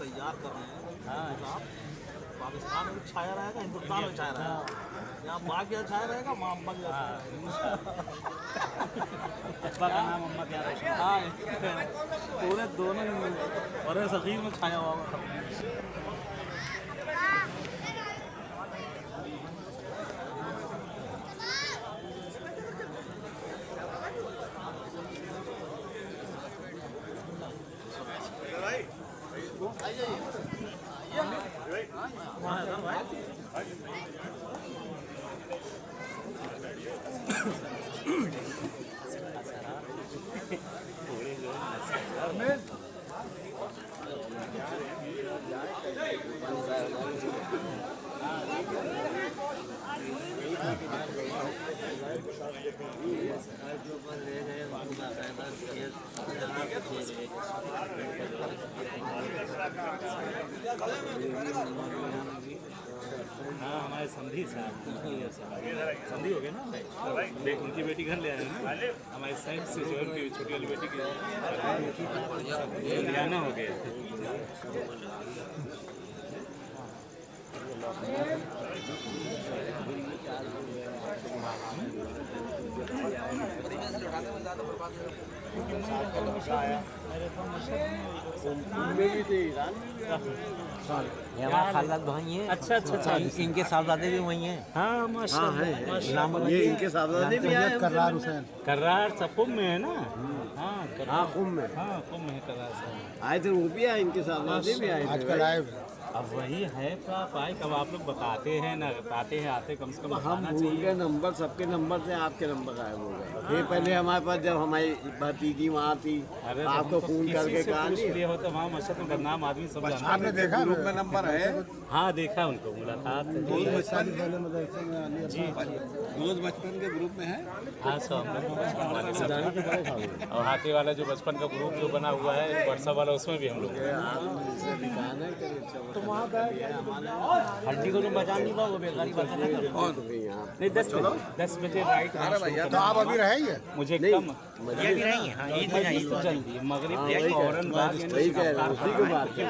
तैयार कर रहे हैं। हाँ, पाकिस्तान में छाया रहेगा, हिंदुस्तान में छाया रहेगा। यहाँ माँ क्या छाया रहेगा, माँ अम्मा क्या अब्बा का नाम अम्मा क्या रहेगा। हाँ, पूरे दोनों बड़े सखीर में छाया हुआ होगा। हाँ, हमारे संधि साहब संधि हो गए ना। देख उनकी बेटी घर ले आए ना, हमारे साइड से जो उनकी छोटी वाली बेटी की संधियाना हो गया। ये हमारे खालदाद भाई हैं। अच्छा अच्छा अच्छा, इनके साहबजादे भी वही हैं। हाँ माशाल्लाह। ये इनके साहबजादे भी आए कर्रार हुसैन। कर्रार सब कुंभ में है ना। हाँ हाँ कुंभ में हाँ कुंभ में है कर्रार साहब। आए थे, वो भी आए, इनके साहबजादे भी आए थे। आजकल आए हुए। अब वही है तो आप आए, कब आप लोग बताते हैं ना, बताते हैं आते, कम से कम हम बताना भूल चाहिए। गए नंबर, सबके नंबर थे, आपके नंबर गायब हो गए। ये पहले हमारे पास जब हमारी भतीजी वहाँ थी, अरे तो आपको हम तो फोन किसी करके से कहा पूछ नहीं। लिया होता, वहाँ मशहूर बदनाम आदमी सब जानते आपने देखा ग्रुप में नंबर है, हैं। हाँ देखा उनको, मुलाकात है। रोज बचपन के ग्रुप में है। हाँ सब हम लोग बचपन वाले सब हैं। और हाथी वाला जो बचपन का ग्रुप जो बना हुआ है व्हाट्सएप वाला, उसमें भी हम लोग हैं। हड्डी को जो बचा नहीं पाओ, वो बेकारी बात है ना। नहीं 10 बजे राइट। तो आप अभी रहेंगे? मुझे कम ये भी नहीं है। हाँ, ईद में जाइए। जल्दी मगरिब फौरन बाद वही कह रहा हूँ, उसी को बात है।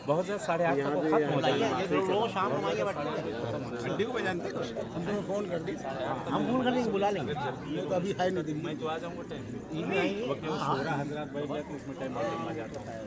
बहुत ज़्यादा 8:30 तक वो खत्म हो जाएगा। रोज शाम को आइए, हड्डी को बजानते हम फोन कर दी, हम फोन कर देंगे, बुला लेंगे। ये तो अभी है नहीं दिन मैं तो आ जाऊँगा टाइम ईद में आएंगे। पूरा हजरात बैठ जाते, उसमें टाइम बहुत लग जाता है।